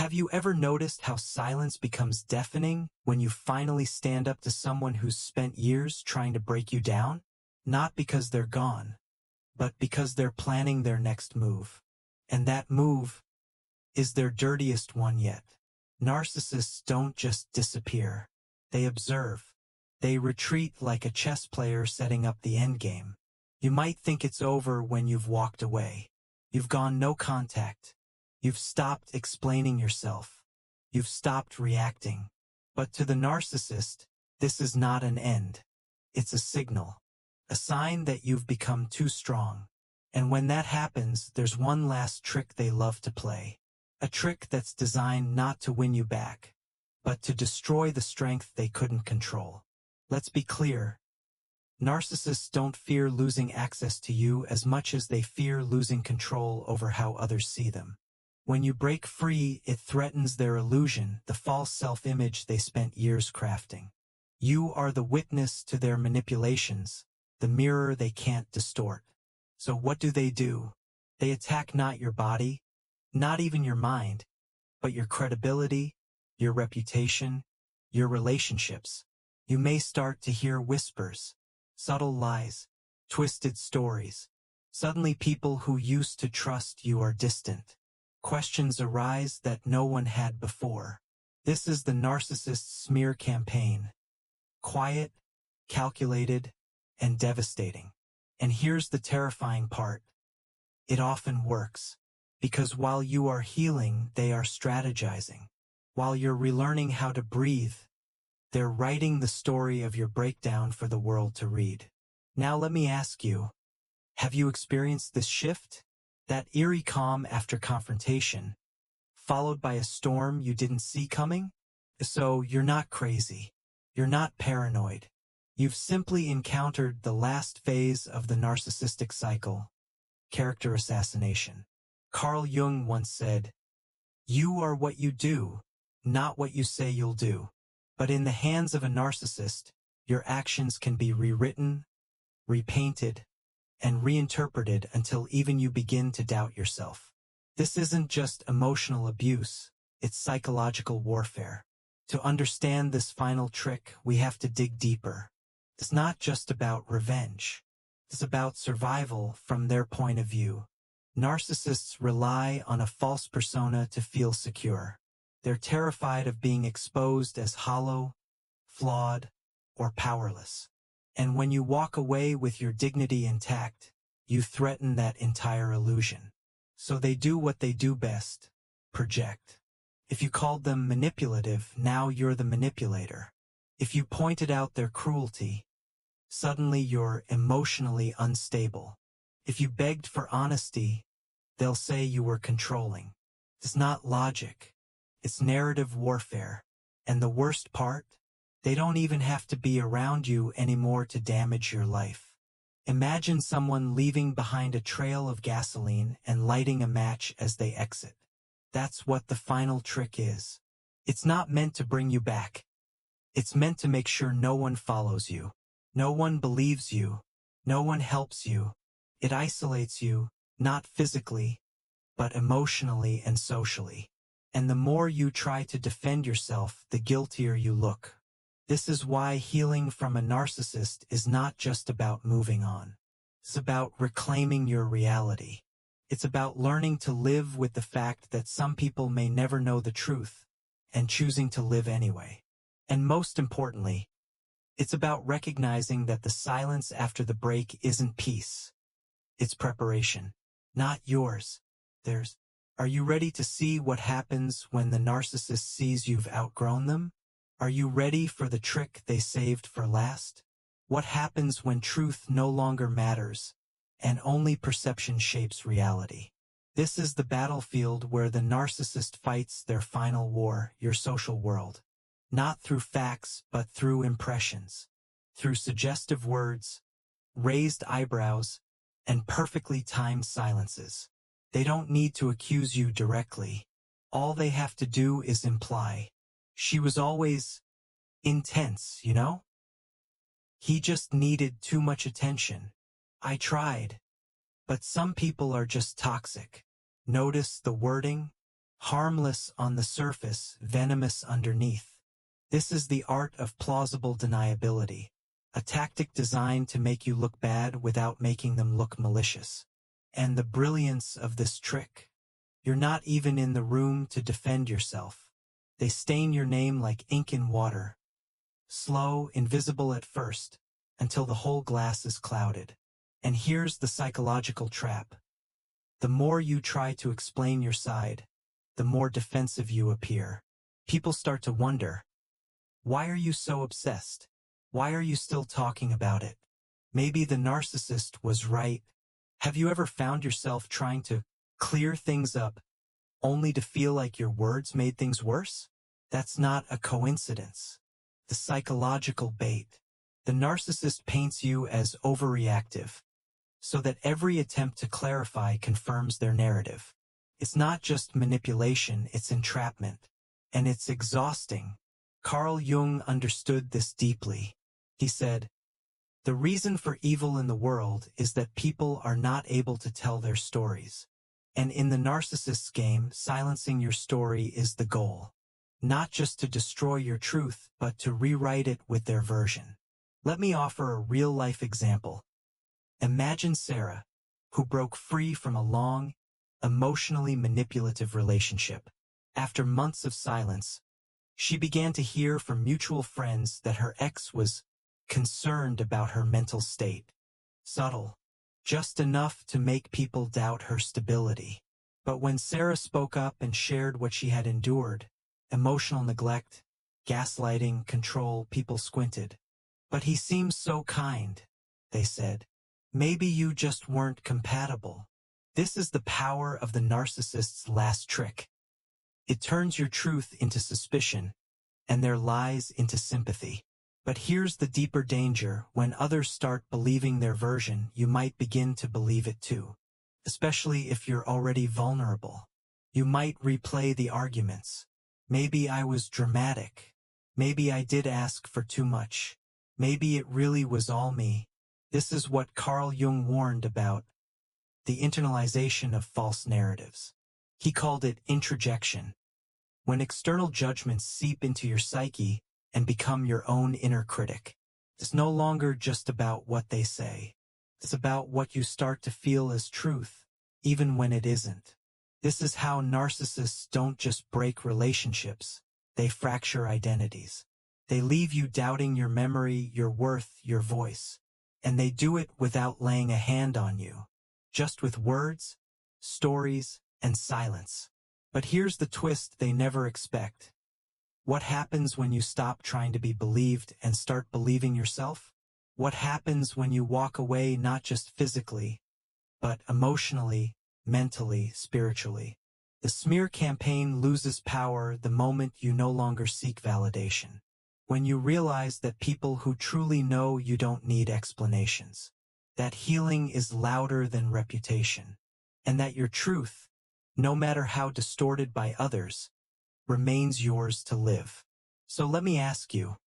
Have you ever noticed how silence becomes deafening when you finally stand up to someone who's spent years trying to break you down? Not because they're gone, but because they're planning their next move. And that move is their dirtiest one yet. Narcissists don't just disappear. They observe. They retreat like a chess player setting up the endgame. You might think it's over when you've walked away. You've gone no contact. You've stopped explaining yourself. You've stopped reacting. But to the narcissist, this is not an end. It's a signal. A sign that you've become too strong. And when that happens, there's one last trick they love to play. A trick that's designed not to win you back, but to destroy the strength they couldn't control. Let's be clear. Narcissists don't fear losing access to you as much as they fear losing control over how others see them. When you break free, it threatens their illusion, the false self-image they spent years crafting. You are the witness to their manipulations, the mirror they can't distort. So what do? They attack not your body, not even your mind, but your credibility, your reputation, your relationships. You may start to hear whispers, subtle lies, twisted stories. Suddenly people who used to trust you are distant. Questions arise that no one had before. This is the narcissist smear campaign. Quiet, calculated, and devastating. And here's the terrifying part. It often works. Because while you are healing, they are strategizing. While you're relearning how to breathe, they're writing the story of your breakdown for the world to read. Now let me ask you, have you experienced this shift? That eerie calm after confrontation, followed by a storm you didn't see coming? So you're not crazy. You're not paranoid. You've simply encountered the last phase of the narcissistic cycle, character assassination. Carl Jung once said, "You are what you do, not what you say you'll do." But in the hands of a narcissist, your actions can be rewritten, repainted, and reinterpreted until even you begin to doubt yourself. This isn't just emotional abuse, it's psychological warfare. To understand this final trick, we have to dig deeper. It's not just about revenge. It's about survival from their point of view. Narcissists rely on a false persona to feel secure. They're terrified of being exposed as hollow, flawed, or powerless. And when you walk away with your dignity intact, you threaten that entire illusion. So they do what they do best, project. If you called them manipulative, now you're the manipulator. If you pointed out their cruelty, suddenly you're emotionally unstable. If you begged for honesty, they'll say you were controlling. It's not logic. It's narrative warfare. And the worst part? They don't even have to be around you anymore to damage your life. Imagine someone leaving behind a trail of gasoline and lighting a match as they exit. That's what the final trick is. It's not meant to bring you back. It's meant to make sure no one follows you. No one believes you. No one helps you. It isolates you, not physically, but emotionally and socially. And the more you try to defend yourself, the guiltier you look. This is why healing from a narcissist is not just about moving on. It's about reclaiming your reality. It's about learning to live with the fact that some people may never know the truth, and choosing to live anyway. And most importantly, it's about recognizing that the silence after the break isn't peace. It's preparation, not yours. Theirs. Are you ready to see what happens when the narcissist sees you've outgrown them? Are you ready for the trick they saved for last? What happens when truth no longer matters, and only perception shapes reality? This is the battlefield where the narcissist fights their final war, your social world. Not through facts, but through impressions. Through suggestive words, raised eyebrows, and perfectly timed silences. They don't need to accuse you directly. All they have to do is imply. She was always intense, you know? He just needed too much attention. I tried. But some people are just toxic. Notice the wording? Harmless on the surface, venomous underneath. This is the art of plausible deniability, a tactic designed to make you look bad without making them look malicious. And the brilliance of this trick: you're not even in the room to defend yourself. They stain your name like ink in water. Slow, invisible at first, until the whole glass is clouded. And here's the psychological trap. The more you try to explain your side, the more defensive you appear. People start to wonder, why are you so obsessed? Why are you still talking about it? Maybe the narcissist was right. Have you ever found yourself trying to clear things up, only to feel like your words made things worse? That's not a coincidence. The psychological bait. The narcissist paints you as overreactive, so that every attempt to clarify confirms their narrative. It's not just manipulation, it's entrapment. And it's exhausting. Carl Jung understood this deeply. He said, "The reason for evil in the world is that people are not able to tell their stories. And in the narcissist's game, silencing your story is the goal. Not just to destroy your truth, but to rewrite it with their version." Let me offer a real-life example. Imagine Sarah, who broke free from a long, emotionally manipulative relationship. After months of silence, she began to hear from mutual friends that her ex was concerned about her mental state. Subtle, just enough to make people doubt her stability. But when Sarah spoke up and shared what she had endured, emotional neglect, gaslighting, control, people squinted. "But he seems so kind," they said. "Maybe you just weren't compatible." This is the power of the narcissist's last trick. It turns your truth into suspicion, and their lies into sympathy. But here's the deeper danger: when others start believing their version, you might begin to believe it too. Especially if you're already vulnerable. You might replay the arguments. Maybe I was dramatic. Maybe I did ask for too much. Maybe it really was all me. This is what Carl Jung warned about: the internalization of false narratives. He called it introjection. When external judgments seep into your psyche and become your own inner critic. It's no longer just about what they say. It's about what you start to feel as truth, even when it isn't. This is how narcissists don't just break relationships, they fracture identities. They leave you doubting your memory, your worth, your voice. And they do it without laying a hand on you. Just with words, stories, and silence. But here's the twist they never expect. What happens when you stop trying to be believed and start believing yourself? What happens when you walk away, not just physically, but emotionally, mentally, spiritually? The smear campaign loses power the moment you no longer seek validation. When you realize that people who truly know you don't need explanations. That healing is louder than reputation. And that your truth, no matter how distorted by others, remains yours to live. So let me ask you,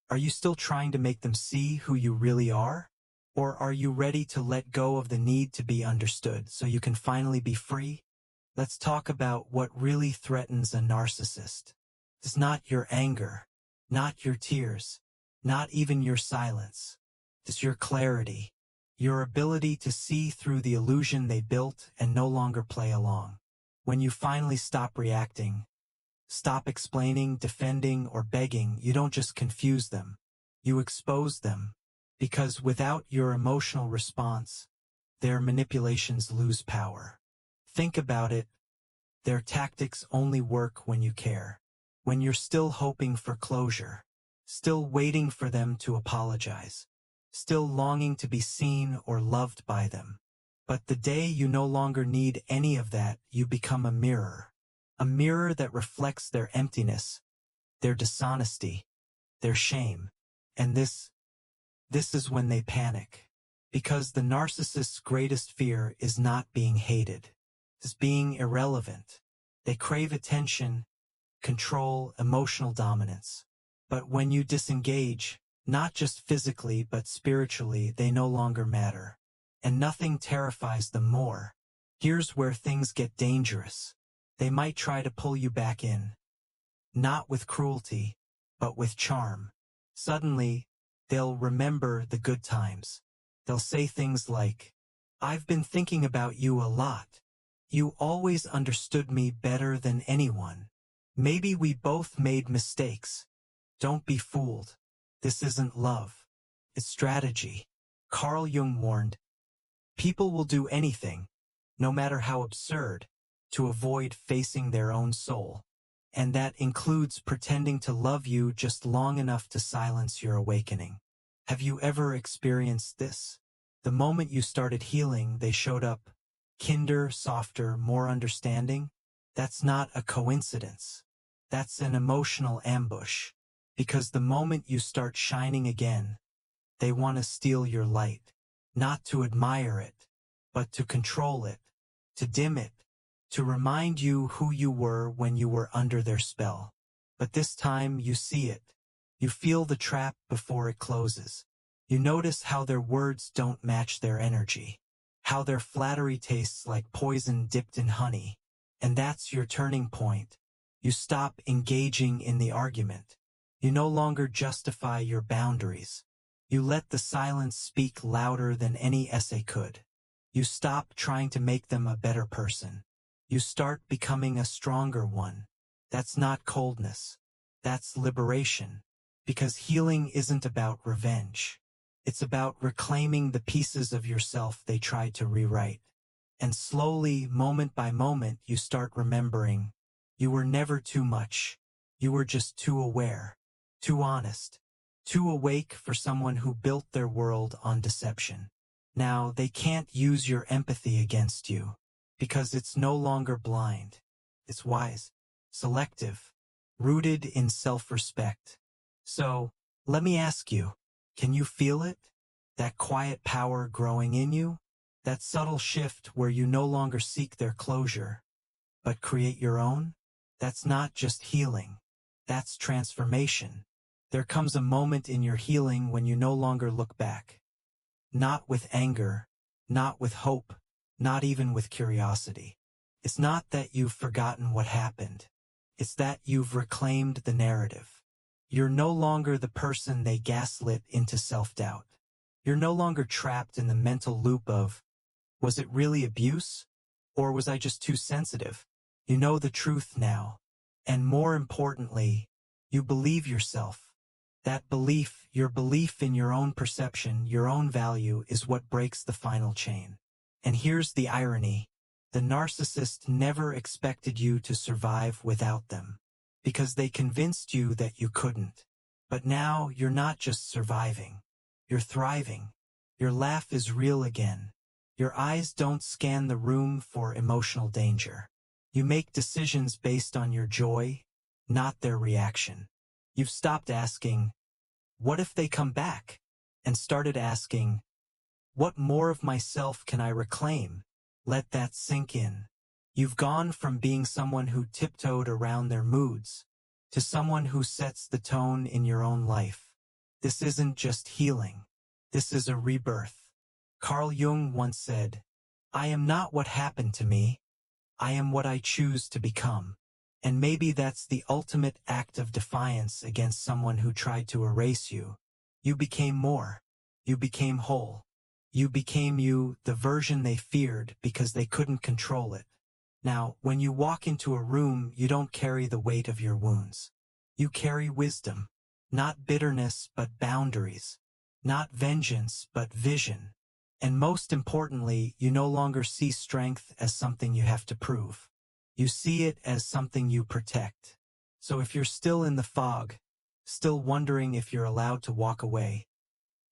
are you still trying to make them see who you really are? Or are you ready to let go of the need to be understood so you can finally be free? Let's talk about what really threatens a narcissist. It's not your anger, not your tears, not even your silence. It's your clarity, your ability to see through the illusion they built and no longer play along. When you finally stop reacting, stop explaining, defending, or begging, you don't just confuse them, you expose them. Because without your emotional response, their manipulations lose power. Think about it. Their tactics only work when you care. When you're still hoping for closure. Still waiting for them to apologize. Still longing to be seen or loved by them. But the day you no longer need any of that, you become a mirror. A mirror that reflects their emptiness, their dishonesty, their shame. And this is when they panic. Because the narcissist's greatest fear is not being hated. It's being irrelevant. They crave attention, control, emotional dominance. But when you disengage, not just physically but spiritually, they no longer matter. And nothing terrifies them more. Here's where things get dangerous. They might try to pull you back in. Not with cruelty, but with charm. Suddenly, they'll remember the good times. They'll say things like, "I've been thinking about you a lot. You always understood me better than anyone. Maybe we both made mistakes. Don't be fooled. This isn't love. It's strategy." Carl Jung warned, people will do anything, no matter how absurd, to avoid facing their own soul. And that includes pretending to love you just long enough to silence your awakening. Have you ever experienced this? The moment you started healing, they showed up, kinder, softer, more understanding. That's not a coincidence. That's an emotional ambush. Because the moment you start shining again, they want to steal your light. Not to admire it, but to control it, to dim it, to remind you who you were when you were under their spell. But this time you see it. You feel the trap before it closes. You notice how their words don't match their energy, how their flattery tastes like poison dipped in honey. And that's your turning point. You stop engaging in the argument. You no longer justify your boundaries. You let the silence speak louder than any essay could. You stop trying to make them a better person. You start becoming a stronger one. That's not coldness. That's liberation. Because healing isn't about revenge. It's about reclaiming the pieces of yourself they tried to rewrite. And slowly, moment by moment, you start remembering, you were never too much. You were just too aware, too honest, too awake for someone who built their world on deception. Now, they can't use your empathy against you, because it's no longer blind. It's wise, selective, rooted in self-respect. So, let me ask you, can you feel it? That quiet power growing in you? That subtle shift where you no longer seek their closure, but create your own? That's not just healing. That's transformation. There comes a moment in your healing when you no longer look back. Not with anger, not with hope, not even with curiosity. It's not that you've forgotten what happened. It's that you've reclaimed the narrative. You're no longer the person they gaslit into self-doubt. You're no longer trapped in the mental loop of, was it really abuse? Or was I just too sensitive? You know the truth now. And more importantly, you believe yourself. That belief, your belief in your own perception, your own value, is what breaks the final chain. And here's the irony. The narcissist never expected you to survive without them, because they convinced you that you couldn't. But now you're not just surviving. You're thriving. Your laugh is real again. Your eyes don't scan the room for emotional danger. You make decisions based on your joy, not their reaction. You've stopped asking, what if they come back? And started asking, what more of myself can I reclaim? Let that sink in. You've gone from being someone who tiptoed around their moods to someone who sets the tone in your own life. This isn't just healing. This is a rebirth. Carl Jung once said, I am not what happened to me. I am what I choose to become. And maybe that's the ultimate act of defiance against someone who tried to erase you. You became more. You became whole. You became you, the version they feared because they couldn't control it. Now, when you walk into a room, you don't carry the weight of your wounds. You carry wisdom. Not bitterness, but boundaries. Not vengeance, but vision. And most importantly, you no longer see strength as something you have to prove. You see it as something you protect. So if you're still in the fog, still wondering if you're allowed to walk away,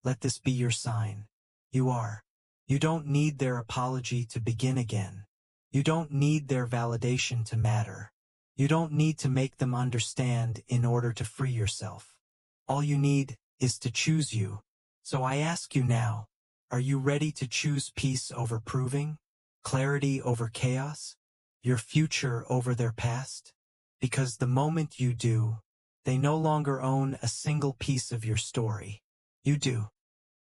let this be your sign. You are. You don't need their apology to begin again. You don't need their validation to matter. You don't need to make them understand in order to free yourself. All you need is to choose you. So I ask you now, are you ready to choose peace over proving, clarity over chaos, your future over their past? Because the moment you do, they no longer own a single piece of your story. You do.